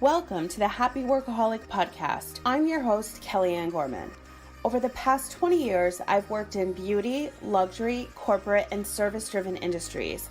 Welcome to the Happy Workaholic Podcast. I'm your host, Kellyanne Gorman. Over the past 20 years, I've worked in beauty, luxury, corporate, and service-driven industries.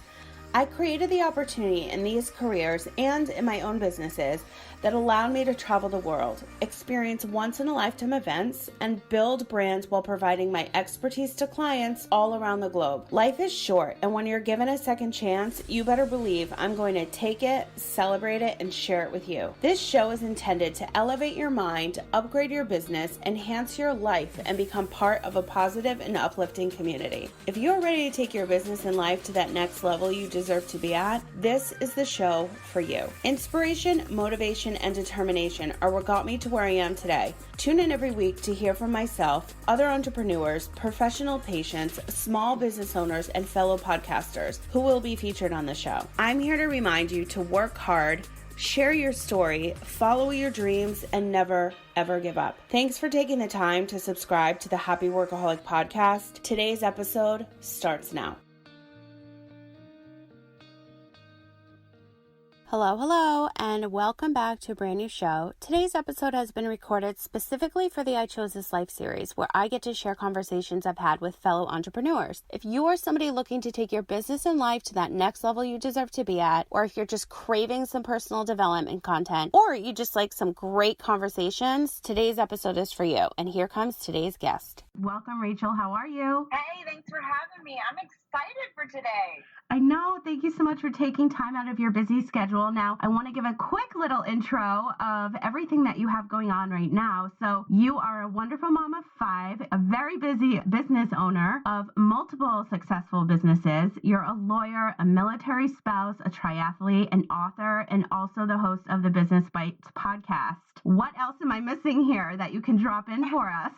I created the opportunity in these careers and in my own businesses that allowed me to travel the world, experience once-in-a-lifetime events, and build brands while providing my expertise to clients all around the globe. Life is short, and when you're given a second chance, you better believe I'm going to take it, celebrate it, and share it with you. This show is intended to elevate your mind, upgrade your business, enhance your life, and become part of a positive and uplifting community. If you're ready to take your business and life to that next level you deserve to be at, this is the show for you. Inspiration, motivation, and determination are what got me to where I am today. Tune in every week to hear from myself, other entrepreneurs, professional patients, small business owners, and fellow podcasters who will be featured on the show. I'm here to remind you to work hard, share your story, follow your dreams, and never, ever give up. Thanks for taking the time to subscribe to the Happy Workaholic Podcast. Today's episode starts now. Hello, and welcome back to a brand new show. Today's episode has been recorded specifically for the I Chose This Life series, where I get to share conversations I've had with fellow entrepreneurs. If you are somebody looking to take your business and life to that next level you deserve to be at, or if you're just craving some personal development content, or you just like some great conversations, today's episode is for you. And here comes today's guest. Welcome, Rachel. How are you? Hey, thanks for having me. I'm excited for today. I know. Thank you so much for taking time out of your busy schedule. Now, I want to give a quick little intro of everything that you have going on right now. So you are a wonderful mom of 5, a very busy business owner of multiple successful businesses. You're a lawyer, a military spouse, a triathlete, an author, and also the host of the Business Bites podcast. What else am I missing here that you can drop in for us?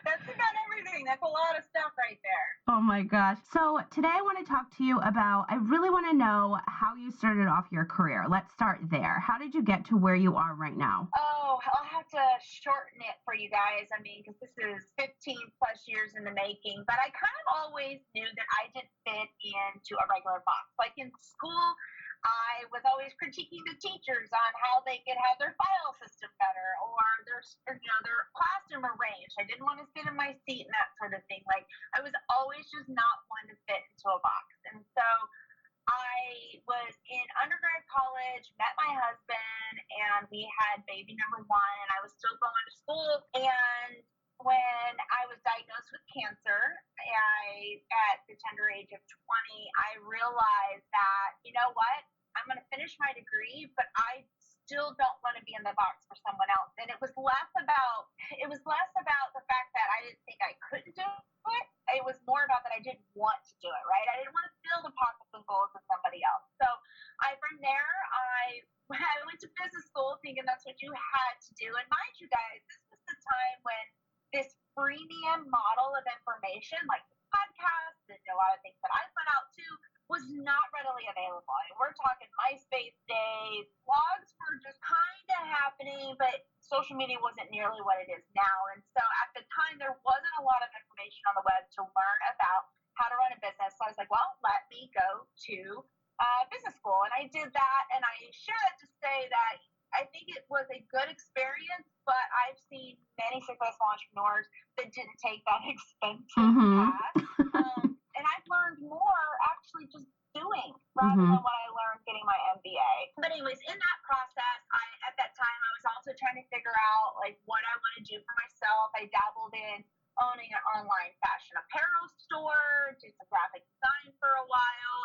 That's about everything. That's a lot of stuff right there. Oh my gosh. So today I want to talk to you about, I really want to know how you started off your career. Let's start there. How did you get to where you are right now? Oh, I'll have to shorten it for you guys. Because this is 15 plus years in the making, but I kind of always knew that I didn't fit into a regular box. Like in school, I was always critiquing the teachers on how they could have their file system better or their classroom arranged. I didn't want to sit in my seat and that sort of thing. Like I was always just not one to fit into a box. And so I was in undergrad college, met my husband, and we had baby number 1, and I was still going to school. And when I was diagnosed with cancer, at the tender age of 20, I realized that, you know what? I'm going to finish my degree, but I still don't want to be in the box for someone else. And it was less about the fact that I didn't think I couldn't do it. It was more about that I didn't want to do it, right? I didn't want to fill the pockets and goals of somebody else. So from there, I went to business school thinking that's what you had to do. And mind you guys, this was the time when this freemium model of information, like the podcast and a lot of things that I put out to, was not readily available. We're talking MySpace days. Blogs were just kind of happening, but social media wasn't nearly what it is now. And so at the time, there wasn't a lot of information on the web to learn about how to run a business. So I was like, well, let me go to business school. And I did that. And I share that to say that I think it was a good experience, but I've seen many successful entrepreneurs that didn't take that expensive path. And I've learned more actually just doing rather than what I learned getting my MBA. But anyways, in that process, at that time, I was also trying to figure out like what I want to do for myself. I dabbled in owning an online fashion apparel store, did some graphic design for a while.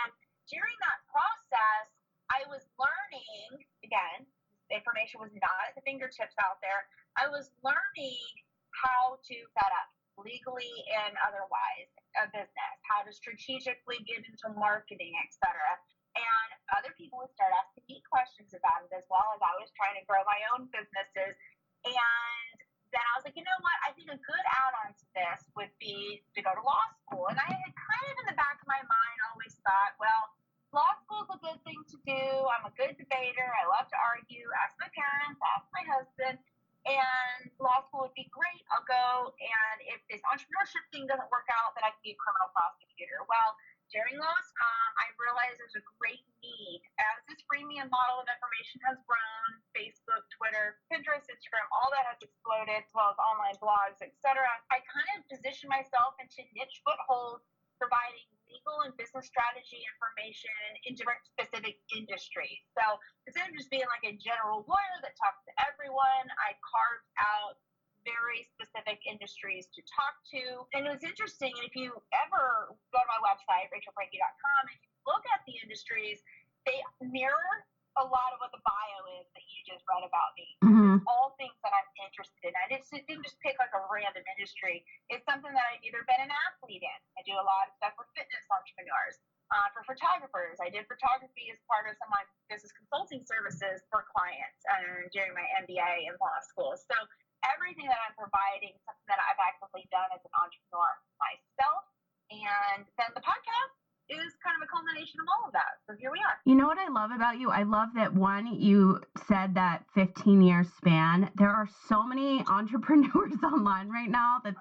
And during that process, I was learning, again, information was not at the fingertips out there. I was learning how to set up legally and otherwise a business, how to strategically get into marketing, etc. And other people would start asking me questions about it as well as I was trying to grow my own businesses. And then I was like, you know what? I think a good add-on to this would be to go to law school. And I had kind of in the back of my mind always thought, well, law school is a good thing to do. I'm a good debater. I love to argue. Ask my parents, ask my husband. And law school would be great. I'll go. And if this entrepreneurship thing doesn't work out, then I can be a criminal prosecutor. Well, During those, I realized there's a great need. As this freemium model of information has grown, Facebook, Twitter, Pinterest, Instagram, all that has exploded, as well as online blogs, etc. I kind of positioned myself into niche footholds, providing legal and business strategy information in different specific industries. So instead of just being like a general lawyer that talks to everyone, I carved out very specific industries to talk to. And it was interesting. And if you ever go to my website, rachelbrenke.com, and you look at the industries, they mirror a lot of what the bio is that you just read about me. It's all things that I'm interested in. I didn't just pick like a random industry. It's something that I've either been an athlete in. I do a lot of stuff for fitness entrepreneurs. For photographers, I did photography as part of some of my business consulting services for clients during my MBA in law school. So everything that I'm providing, something that I've actively done as an entrepreneur myself. And then the podcast is kind of a culmination of all of that. So here we are. You know what I love about you? I love that, one, you said that 15-year span. There are so many entrepreneurs online right now that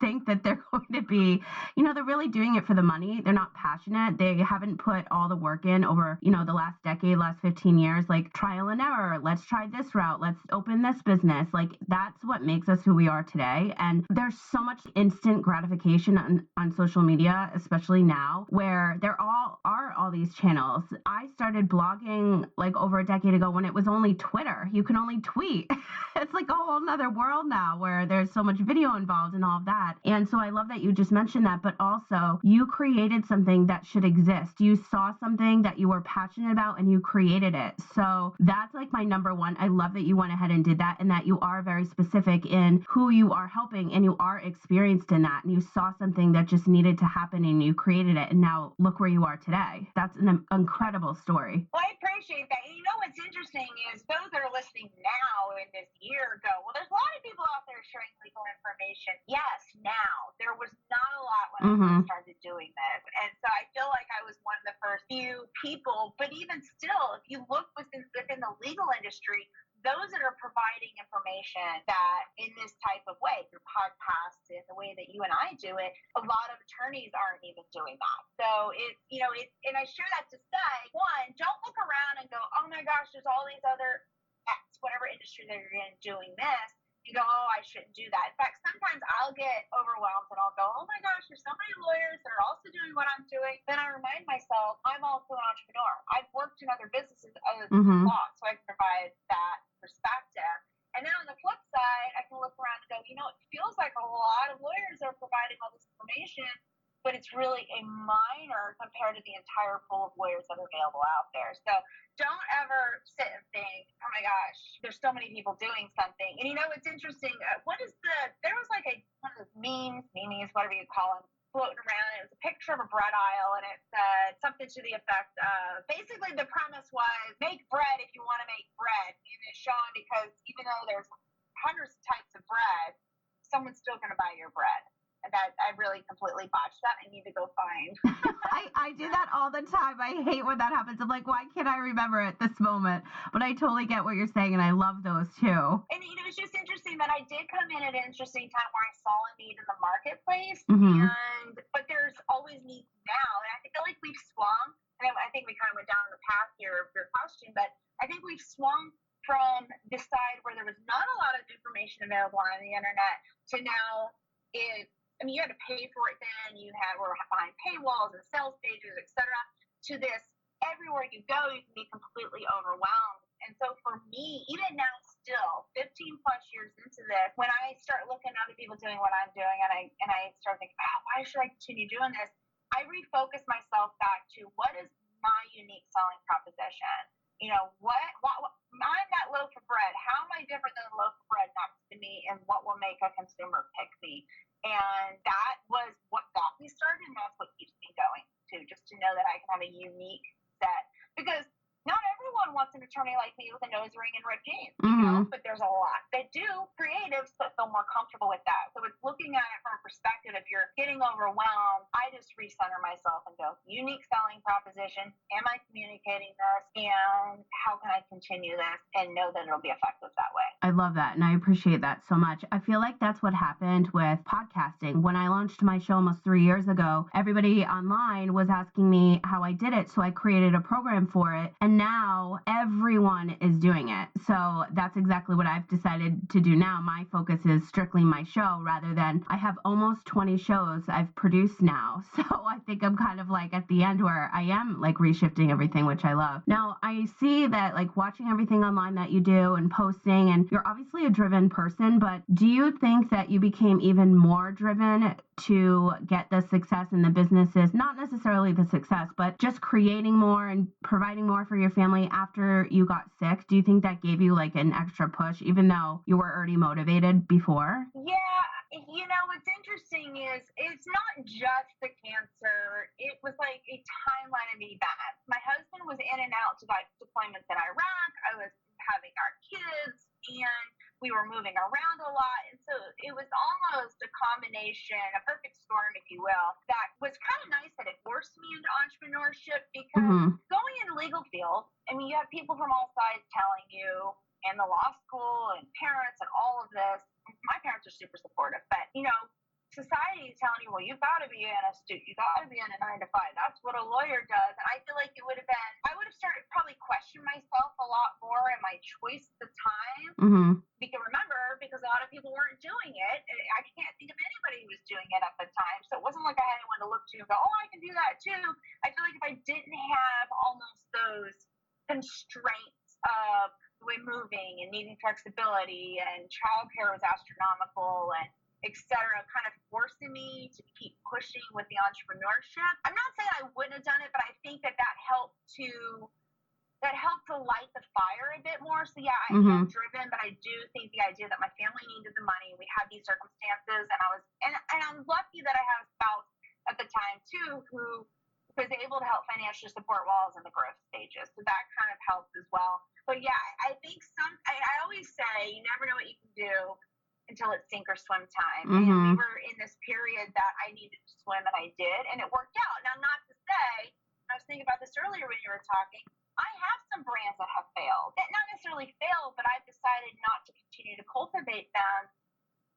think that they're going to be, they're really doing it for the money. They're not passionate. They haven't put all the work in over, the last decade, last 15 years, like trial and error. Let's try this route. Let's open this business. Like, that's what makes us who we are today. And there's so much instant gratification on social media, especially now, where there are all these channels. I started blogging like over a decade ago when it was only Twitter. You can only tweet. It's like a whole nother world now where there's so much video involved and all of that. And so I love that you just mentioned that, but also you created something that should exist. You saw something that you were passionate about and you created it. So that's like my number one. I love that you went ahead and did that, and that you are very specific in who you are helping, and you are experienced in that, and you saw something that just needed to happen and you created it. And now look where you are today. That's an incredible story. Well, I appreciate that. And what's interesting is those that are listening now in this year go, well, there's a lot of people out there sharing legal information. Yes, now. There was not a lot when I first started doing this. And so I feel like I was one of the first few people. But even still, if you look within the legal industry, those that are providing information that in this type of way, through podcasts and the way that you and I do it, a lot of attorneys aren't even doing that. So and I share that to say, one, don't look around and go, oh my gosh, there's all these other X, whatever industry that you're in doing this. You go, oh, I shouldn't do that. In fact, sometimes I'll get overwhelmed and I'll go, oh my gosh, there's so many lawyers that are also doing what I'm doing. Then I remind myself, I'm also an entrepreneur. I've worked in other businesses other than law, so I can provide that perspective. And then on the flip side, I can look around and go, it feels like a lot of lawyers are providing all this information, but it's really a minor compared to the entire pool of lawyers that are available out there. So don't ever sit and think, oh my gosh, there's so many people doing something. And it's interesting. There was like one of those memes, whatever you call them, floating around. It was a picture of a bread aisle, and it said something to the effect of, basically the premise was, make bread if you want to make bread. And it's shown because even though there's hundreds of types of bread, someone's still going to buy your bread. And that I really completely botched that. I need to go find. I do that all the time. I hate when that happens. I'm like, why can't I remember at this moment? But I totally get what you're saying, and I love those too. And it's just interesting that I did come in at an interesting time where I saw a need in the marketplace, but there's always needs now. And I feel like we've swung, and I think we kind of went down the path here of your question, but I think we've swung from this side where there was not a lot of information available on the internet to now you had to pay for it then. We're behind paywalls and sales pages, etc. To this, everywhere you go, you can be completely overwhelmed. And so for me, even now still, 15 plus years into this, when I start looking at other people doing what I'm doing and I start thinking, why should I continue doing this? I refocus myself back to what is my unique selling proposition. I'm that loaf of bread. How am I different than the loaf of bread next to me, and what will make a consumer pick me? And that was what got me started, and that's what keeps me going too, just to know that I can have a unique set. Because not everyone wants an attorney like me with a nose ring and ripped jeans, but there's a lot that do, creatives that feel more comfortable with that. So it's looking at it from a perspective, if you're getting overwhelmed, I just recenter myself and go, unique selling proposition. Am I communicating this? And how can I continue this and know that it'll be effective that way? I love that. And I appreciate that so much. I feel like that's what happened with podcasting. When I launched my show almost 3 years ago, everybody online was asking me how I did it. So I created a program for it. And now everyone is doing it. So that's exactly what I've decided to do now. My focus is strictly my show rather than I have almost 20 shows I've produced now. So I think I'm kind of like at the end where I am like reshifting everything, which I love. Now I see that like watching everything online that you do and posting, and you're obviously a driven person, but do you think that you became even more driven to get the success in the businesses, not necessarily the success, but just creating more and providing more for your family after you got sick? Do you think that gave you like an extra push, even though you were already motivated before? Yeah, what's interesting is it's not just the cancer. It was like a timeline of events. My husband was in and out to deployments in Iraq. I was having our kids, and we were moving around a lot. And so it was almost a combination, a perfect storm, if you will, that was kind of nice that it forced me into entrepreneurship because going in the legal field, I mean, you have people from all sides telling you, and the law school and parents and all of this. My parents are super supportive, but society is telling you, well, you've got to be an astute, you got to be in a 9 to 5. That's what a lawyer does. And I feel like I would have started probably question myself a lot more in my choice at the time. Because a lot of people weren't doing it. I can't think of anybody who was doing it at the time. So it wasn't like I had anyone to look to and go, oh, I can do that too. I feel like if I didn't have almost those constraints of moving and needing flexibility, and childcare was astronomical, and et cetera, kind of forcing me to keep pushing with the entrepreneurship. I'm not saying I wouldn't have done it, but I think that helped to light the fire a bit more. So yeah, I am driven, but I do think the idea that my family needed the money, we had these circumstances, and I'm lucky that I have a spouse at the time too who was able to help financially support while I was in the growth stages. So that kind of helps as well. But yeah, I think I always say you never know what you can do until it's sink or swim time. And we were in this period that I needed to swim, and I did, and it worked out. Now, not to say, I was thinking about this earlier when you were talking, I have some brands that have failed. That not necessarily failed, but I've decided not to continue to cultivate them,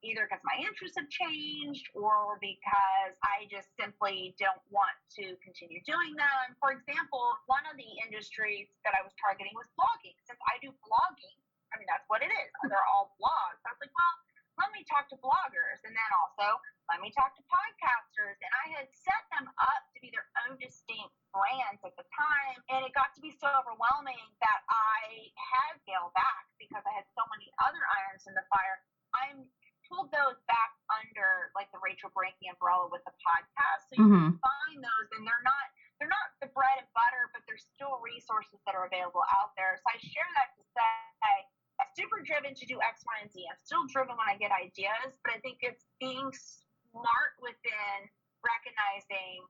either because my interests have changed or because I just simply don't want to continue doing them. For example, one of the industries that I was targeting was blogging. Since I do blogging, I mean, that's what it is. They're all blogs. I was like, well, let me talk to bloggers, and then also let me talk to podcasters. And I had set them up to be their own distinct brands at the time, and it got to be so overwhelming that I had scaled back because I had so many other irons in the fire. I pulled those back under like the Rachel Brenke umbrella with the podcast, so you can find those, and they're not the bread and butter, but there's still resources that are available out there. So I share that to say, I'm super driven to do X, Y, and Z. I'm still driven when I get ideas, but I think it's being smart within recognizing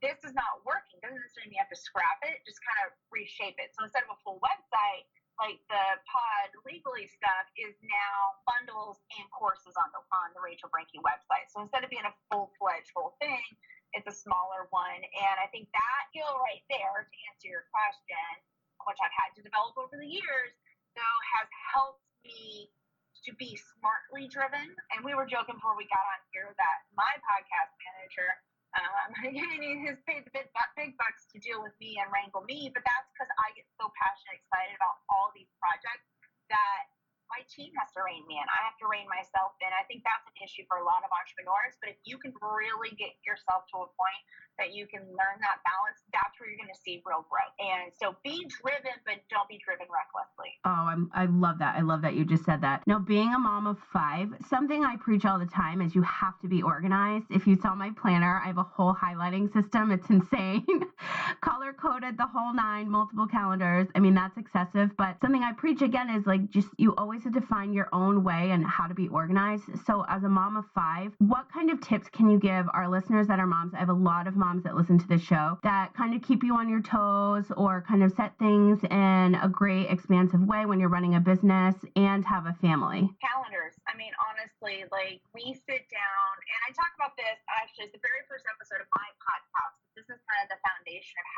this is not working. Doesn't necessarily mean you have to scrap it, just kind of reshape it. So instead of a full website, like the Pod Legally stuff is now bundles and courses on the Rachel Brenke website. So instead of being a full-fledged whole thing, it's a smaller one. And I think that skill right there, to answer your question, which I've had to develop over the years, though, has helped me to be smartly driven. And we were joking before we got on here that my podcast manager, he's paid the big bucks to deal with me and wrangle me, but that's because I get so passionate, excited about all these projects that my team has to rein me in. I have to rein myself in. I think that's an issue for a lot of entrepreneurs, but if you can really get yourself to a point that you can learn that balance, that's where you're going to see real growth. And so be driven, but don't be driven recklessly. Oh, I love that. I love that you just said that. Now, being a mom of 5, something I preach all the time is you have to be organized. If you saw my planner, I have a whole highlighting system. It's insane. Color-coded, the whole 9, multiple calendars. I mean, that's excessive, but something I preach again is like just you always have to find your own way and how to be organized. So as a mom of 5, what kind of tips can you give our listeners that are moms? I have a lot of moms that listen to this show that kind of keep you on your toes or kind of set things in a great expansive way when you're running a business and have a family. Calendars. I mean, honestly, like we sit down, and I talk about this actually, it's the very first episode of my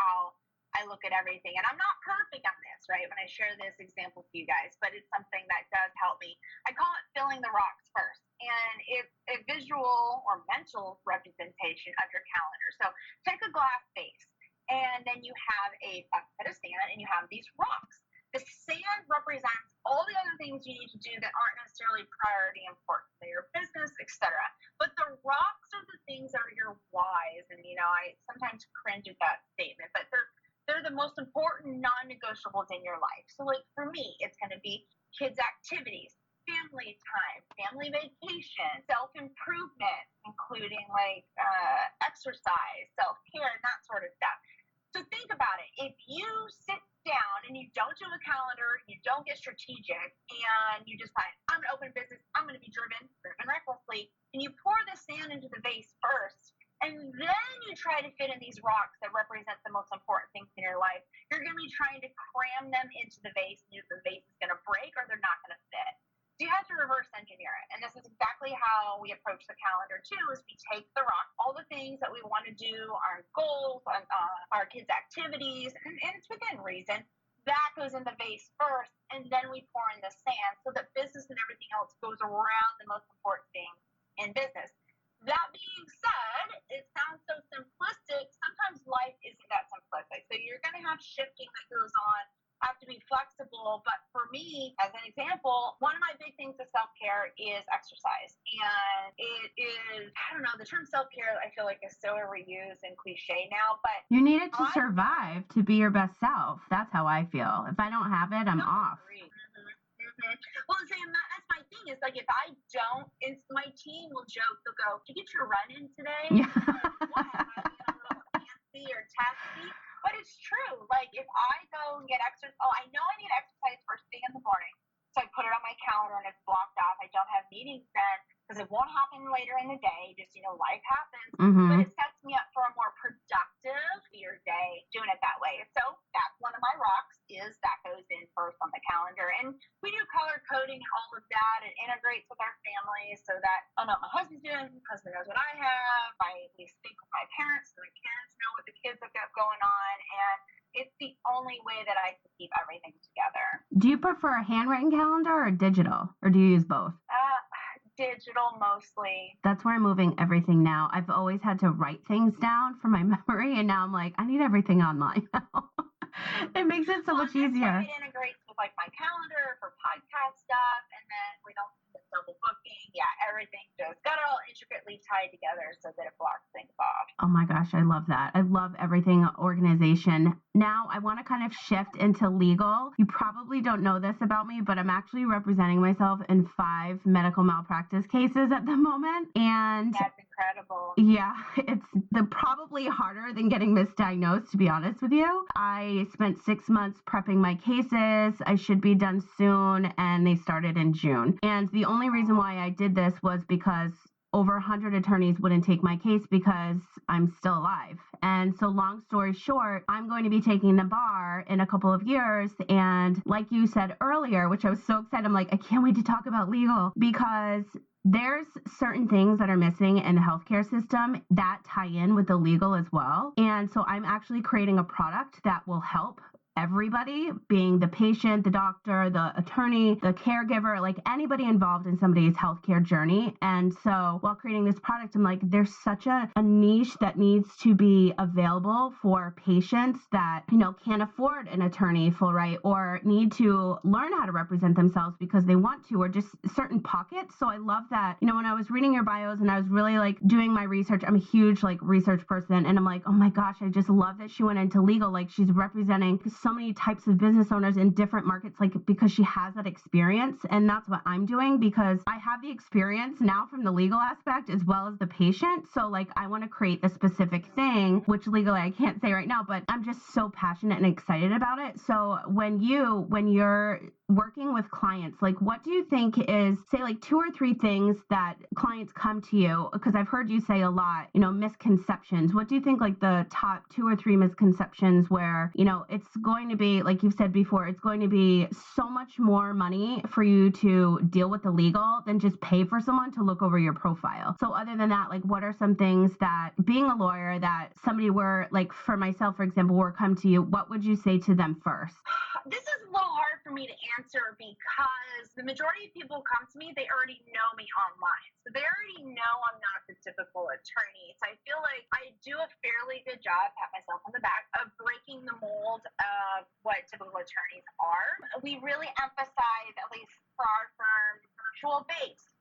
how I look at everything. And I'm not perfect on this, right? When I share this example with you guys, but it's something that does help me. I call it filling the rocks first. And it's a visual or mental representation of your calendar. So take a glass vase, and then you have a bucket of sand, and you have these rocks. The sand represents all the other things you need to do that aren't necessarily priority important to your business, etc. But the rocks are the things that are your whys. And, I sometimes cringe at that statement, but they're the most important non-negotiables in your life. So like for me, it's going to be kids' activities, family time, family vacation, self-improvement, including like exercise, self-care, and that sort of stuff. So think about it. If you sit down and you don't do a calendar, you don't get strategic, and you decide, I'm going to open a business, I'm going to be driven recklessly, and you pour the sand into the vase first, and then you try to fit in these rocks that represent the most important things in your life, you're going to be trying to cram them into the vase, and the vase is going to break or they're not going to fit. So you have to reverse engineer it. And this is exactly how we approach the calendar too, is we take the rock, all the things that we want to do, our goals, our kids' activities, and it's within reason, that goes in the vase first, and then we pour in the sand so that business and everything else goes around the most important thing in business. That being said, it sounds so simplistic. Sometimes life isn't that simplistic. So you're going to have shifting that goes on, have to be flexible. But for me, as an example, one of my big things of self-care is exercise. And it is, I don't know, the term self-care I feel like is so overused and cliche now, but you need it to survive, to be your best self. That's how I feel. If I don't have it, I'm off. Well, Sam, that's my thing. Is like if I don't, my team will joke. They'll go, "Did you get your run in today?" Yeah. What? Am I being a little fancy or testy? But it's true. Like if I go and get exercise, I know I need exercise first thing in the morning, so I put it on my calendar and it's blocked off. I don't have meetings then because it won't happen later in the day. Just life happens, but it sets me up for a more productive day doing it that way. So that's one of my rocks. Is that goes in first on the calendar, and we do color coding and all of that. It integrates with our family so that I know what my husband's doing, my husband knows what I have. We speak with my parents, so the parents know what the kids have got going on, and it's the only way that I can keep everything together. Do you prefer a handwritten calendar or digital, or do you use both? Digital mostly. That's where I'm moving everything now. I've always had to write things down for my memory, and now I'm like, I need everything online now. It makes it so much easier. It integrates with like my calendar for podcast stuff, and then we don't do double booking. Yeah, everything just got it all intricately tied together so that it blocks things off. Oh my gosh, I love that. I love everything organization. Now I want to kind of shift into legal. You probably don't know this about me, but I'm actually representing myself in 5 medical malpractice cases at the moment. And that's incredible. Yeah, it's probably harder than getting misdiagnosed, to be honest with you. I spent 6 months prepping my cases. I should be done soon, and they started in June. And the only reason why I did this was because over 100 attorneys wouldn't take my case because I'm still alive. And so long story short, I'm going to be taking the bar in a couple of years. And like you said earlier, which I was so excited, I'm like, I can't wait to talk about legal, because there's certain things that are missing in the healthcare system that tie in with the legal as well. And so I'm actually creating a product that will help everybody, being the patient, the doctor, the attorney, the caregiver, like anybody involved in somebody's healthcare journey. And so while creating this product, I'm like, there's such a niche that needs to be available for patients that, can't afford an attorney full right, or need to learn how to represent themselves because they want to, or just certain pockets. So I love that, when I was reading your bios and I was really like doing my research, I'm a huge research person. And I'm like, oh my gosh, I just love that she went into legal. Like she's representing so many types of business owners in different markets, because she has that experience. And that's what I'm doing, because I have the experience now from the legal aspect as well as the patient. So I want to create a specific thing, which legally I can't say right now, but I'm just so passionate and excited about it. So when you're working with clients, like what do you think is, say, like 2 or 3 things that clients come to you? Because I've heard you say a lot, misconceptions. What do you think, like the top 2 or 3 misconceptions where, it's going to be, like you've said before, it's going to be so much more money for you to deal with the legal than just pay for someone to look over your profile. So other than that, like what are some things that being a lawyer that somebody were, like for myself, for example, were come to you, what would you say to them first? This is a little hard for me to answer because the majority of people who come to me, they already know me online. So they already know I'm not the typical attorney. So I feel like I do a fairly good job, pat myself on the back, of breaking the mold of what typical attorneys are. We really emphasize, at least for our firm, virtual based.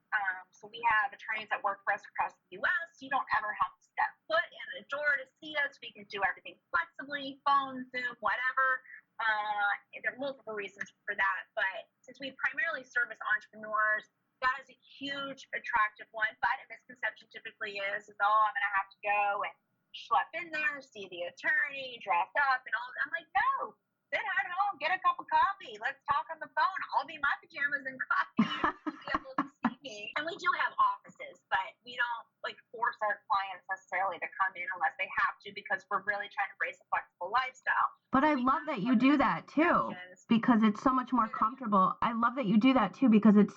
So we have attorneys that work for us across the U.S. You don't ever have to step foot in the door to see us. We can do everything flexibly, phone, Zoom, whatever. There are multiple reasons for that, but since we primarily service entrepreneurs, that is a huge attractive one. But a misconception typically is I'm going to have to go and schlep in there, see the attorney, dress up, and all. I'm like, no, sit at home, get a cup of coffee, let's talk on the phone. I'll be in my pajamas and coffee. You'll be able to see me. And we do have offices, but we don't force our clients necessarily to come in unless they have to, because we're really trying to embrace a flexible lifestyle. But I love that you do that too, because it's so much more comfortable. I love that you do that too, because it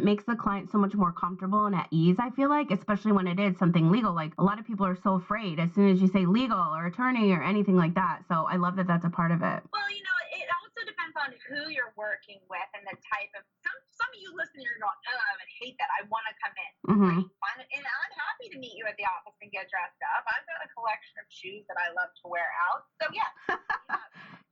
makes the client so much more comfortable and at ease, I feel like, especially when it is something legal. Like a lot of people are so afraid as soon as you say legal or attorney or anything like that. So I love that that's a part of it. Well, it also depends on who you're working with and the type of, some of you listening are going, oh, I would hate that. I want to come in. Mm-hmm. And I'm happy to meet you at the office and get dressed up. I've got a collection of shoes that I love to wear out. So yeah.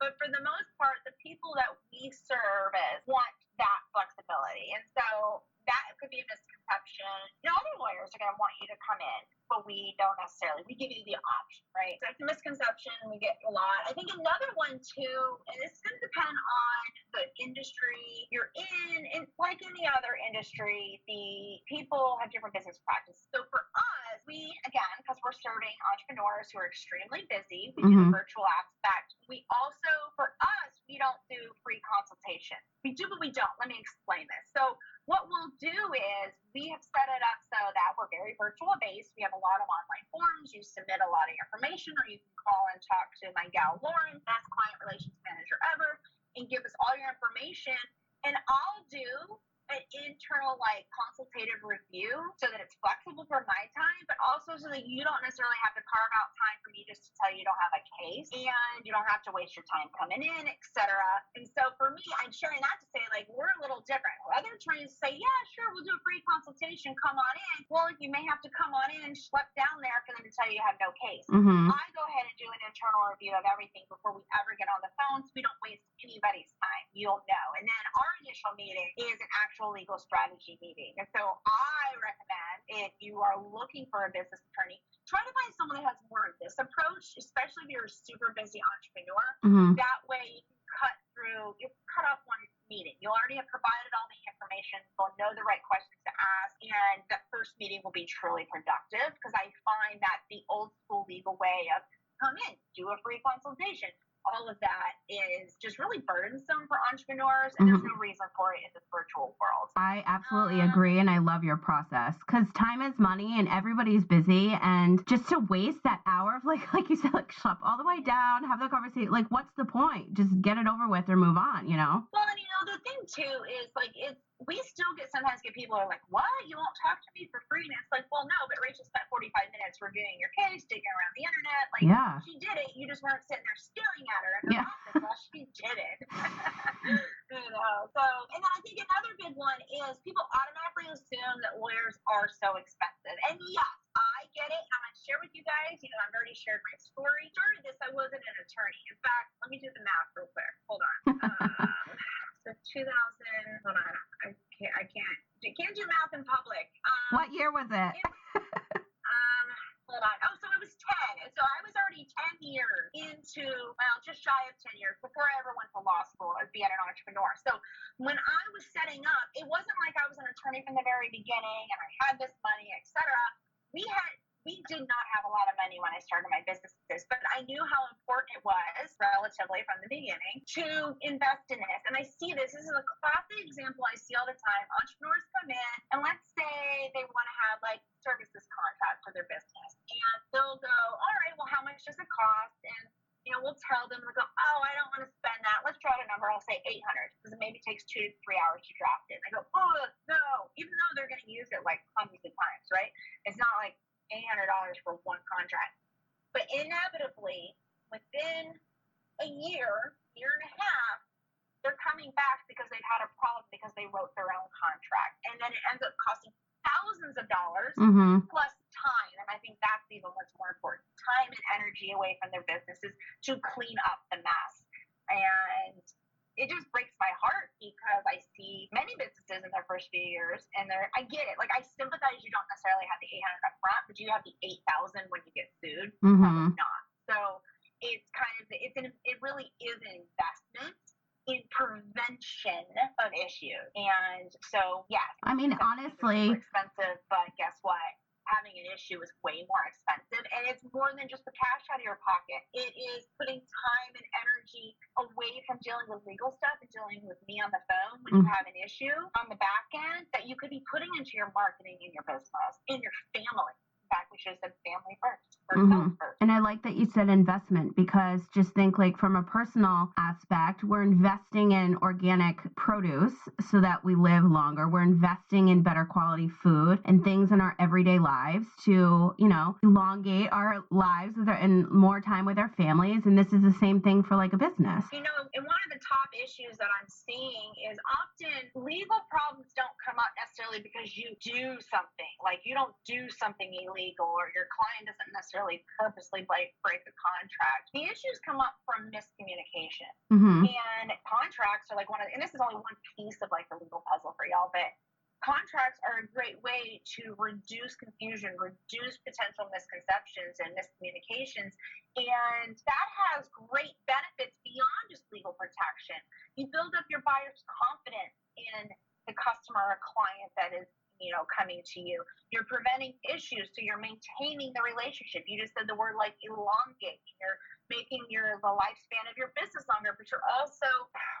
But for the most part, the people that we service want that flexibility. And so that could be a misconception. Other lawyers are going to want you to come in, but we don't necessarily. We give you the option, right? So it's a misconception. We get a lot. I think another one too, and this is going to depend on the industry you're in. And like any other industry, the people have different business practices. So for us, we, again, because we're serving entrepreneurs who are extremely busy, we do the virtual aspect. We also, for us, we don't do free consultation. We do, but we don't. Let me explain this. So what we'll do is we have set it up so that we're very virtual based. We have a lot of online forms. You submit a lot of information, or you can call and talk to my gal Lauren, best client relations manager ever, and give us all your information. And I'll do an internal consultative review so that it's flexible for my time, but also so that you don't necessarily have to carve out time for me just to tell you don't have a case, and you don't have to waste your time coming in, etc. And so for me, I'm sharing that to say we're a little different. Other attorneys say, yeah, sure, we'll do a free consultation, come on in. Well, you may have to come on in, schlep down there for them to tell you you have no case. Mm-hmm. I go ahead and do an internal review of everything before we ever get on the phone, so we don't waste anybody's time. You'll know. And then our initial meeting is an actual legal strategy meeting. And so I recommend, if you are looking for a business attorney, try to find someone that has more of this approach, especially if you're a super busy entrepreneur. Mm-hmm. That way you cut off one meeting. You'll already have provided all the information. You'll know the right questions to ask, and that first meeting will be truly productive, because I find that the old school legal way of come in, do a free consultation, all of that is just really burdensome for entrepreneurs, and there's no reason for it in this virtual world. I absolutely agree, and I love your process, because time is money and everybody's busy, and just to waste that hour of like you said, schlep all the way down, have the conversation, what's the point? Just get it over with or move on, Well, and the thing too is we still sometimes get people who are like, what? You won't talk to me for free? And it's well, no, but Rachel spent 45 minutes reviewing your case, digging around the internet. Yeah. She did it. You just weren't sitting there staring at her in her office while she did it. So, and then I think another big one is people automatically assume that lawyers are so expensive. And yes, I get it. I'm going to share with you guys, I've already shared my story. Started this, I wasn't an attorney. In fact, let me do the math real quick. Hold on. So 2000, hold on. I can't do math in public. What year was it? Hold on. Oh, so it was 10. So I was already 10 years into, just shy of 10 years before I ever went to law school as being an entrepreneur. So when I was setting up, it wasn't like I was an attorney from the very beginning and I had this money, etc. We had we did not have a lot of money when I started my businesses, but I knew how important it was relatively from the beginning to invest in this. And I see this is a classic example I see all the time. Entrepreneurs come in and let's say they want to have like services contract for their business, and they'll go, all right, well, how much does it cost? And we'll tell them, we'll go, oh, I don't want to spend that. Let's draw a number. I'll say 800 because it maybe takes 2 to 3 hours to draft it. And I go, oh, no, even though they're going to use it like hundreds of times, right? It's not like $800 for one contract. But inevitably, within a year and a half, they're coming back because they've had a problem because they wrote their own contract. And then it ends up costing thousands of dollars plus time. And I think that's even what's more important. Time and energy away from their businesses to clean up the mess. And it just breaks my heart because I see many businesses in their first few years and I get it. Like I sympathize you don't necessarily have the 800 up front, but do you have the 8,000 when you get sued? Probably not. So it's kind of, it really is an investment in prevention of issues. And so, yes. I mean, honestly, it's expensive, but guess what? Having an issue is way more expensive, and it's more than just the cash out of your pocket. It is putting time and energy away from dealing with legal stuff and dealing with me on the phone when you have an issue on the back end that you could be putting into your marketing in your business, in your family. In fact, we should have said family first. And I like that you said investment because just think like from a personal aspect, we're investing in organic produce so that we live longer. We're investing in better quality food and things in our everyday lives to, elongate our lives and more time with our families. And this is the same thing for like a business. And one of the top issues that I'm seeing is often legal problems don't come up necessarily because you do something. Like you don't do something illegal or your client doesn't necessarily purposely break a contract. The issues come up from miscommunication. And contracts are like and this is only one piece of like the legal puzzle for y'all, but contracts are a great way to reduce confusion, reduce potential misconceptions and miscommunications. And that has great benefits beyond just legal protection. You build up your buyer's confidence in the customer or client that is coming to you. You're preventing issues, so you're maintaining the relationship. You just said the word like elongate. You're making the lifespan of your business longer, but you're also,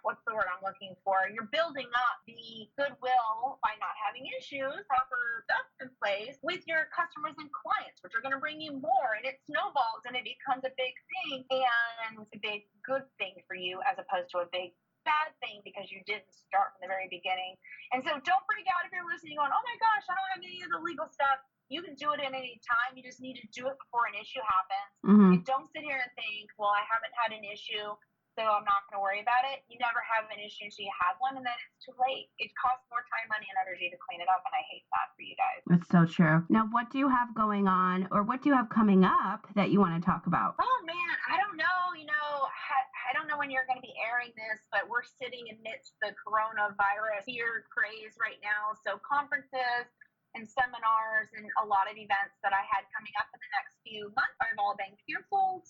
what's the word I'm looking for? You're building up the goodwill by not having issues, proper stuff in place with your customers and clients, which are going to bring you more, and it snowballs and it becomes a big thing, and it's a big good thing for you as opposed to a big bad thing because you didn't start from the very beginning. And so don't freak out if you're listening going, oh my gosh, I don't have any of the legal stuff. You can do it at any time. You just need to do it before an issue happens. And don't sit here and think, well, I haven't had an issue, so I'm not going to worry about it. You never have an issue until you have one, and then it's too late. It costs more time, money, and energy to clean it up, and I hate that for you guys. That's so true. Now, what do you have going on, or what do you have coming up that you want to talk about? Oh, man, I don't know. I don't know when you're going to be airing this, but we're sitting amidst the coronavirus fear craze right now. So conferences and seminars and a lot of events that I had coming up in the next few months have all been canceled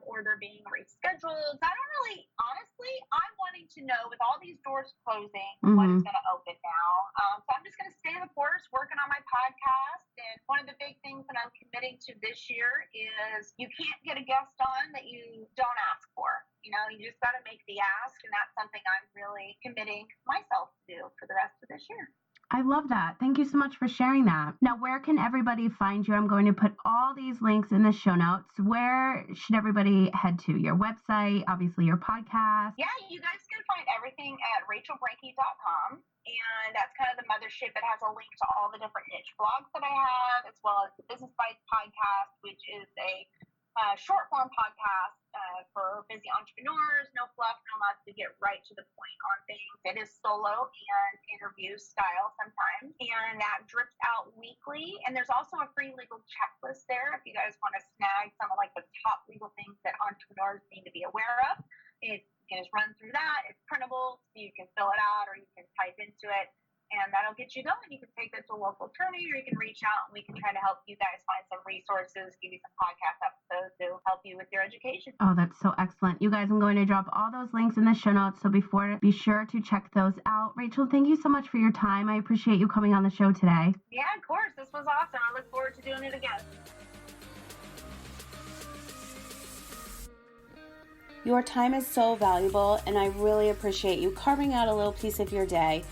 or they're being rescheduled. I don't really, honestly, I'm wanting to know with all these doors closing, when it's going to open now. So I'm just going to stay the course, working on my podcast. And one of the big things that I'm committing to this year is you can't get a guest on that you don't ask for. You just got to make the ask. And that's something I'm really committing myself to do for the rest of this year. I love that. Thank you so much for sharing that. Now, where can everybody find you? I'm going to put all these links in the show notes. Where should everybody head to? Your website, obviously your podcast. Yeah, you guys can find everything at rachelbrenke.com. And that's kind of the mothership. It has a link to all the different niche blogs that I have, as well as the Business Bites podcast, which is a short form podcast for busy entrepreneurs, no fluff, no mess, to get right to the point on things. It is solo and interview style sometimes, and that drips out weekly. And there's also a free legal checklist there if you guys want to snag some of like the top legal things that entrepreneurs need to be aware of. You can just run through that. It's printable, so you can fill it out or you can type into it. and that'll get you going. You can take that to a local attorney, or you can reach out and we can try to help you guys find some resources, give you some podcast episodes to help you with your education. Oh, that's so excellent. You guys, I'm going to drop all those links in the show notes, so be sure to check those out. Rachel, thank you so much for your time. I appreciate you coming on the show today. Yeah, of course. This was awesome. I look forward to doing it again. Your time is so valuable, and I really appreciate you carving out a little piece of your day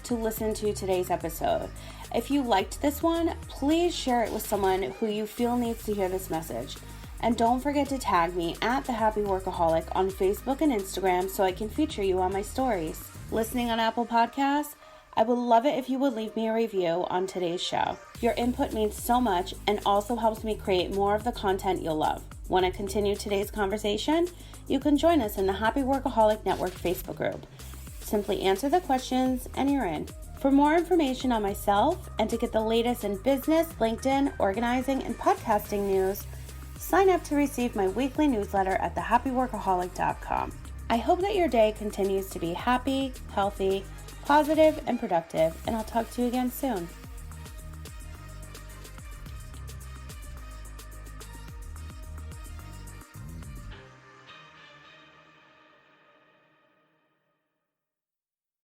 to listen to today's episode. If you liked this one, please share it with someone who you feel needs to hear this message. And don't forget to tag me at the Happy Workaholic on Facebook and Instagram so I can feature you on my stories. Listening on Apple Podcasts? I would love it if you would leave me a review on today's show. Your input means so much and also helps me create more of the content you'll love. Want to continue today's conversation? You can join us in the Happy Workaholic Network Facebook group. Simply answer the questions and you're in. For more information on myself and to get the latest in business, LinkedIn, organizing, and podcasting news, sign up to receive my weekly newsletter at thehappyworkaholic.com. I hope that your day continues to be happy, healthy, positive, and productive, and I'll talk to you again soon.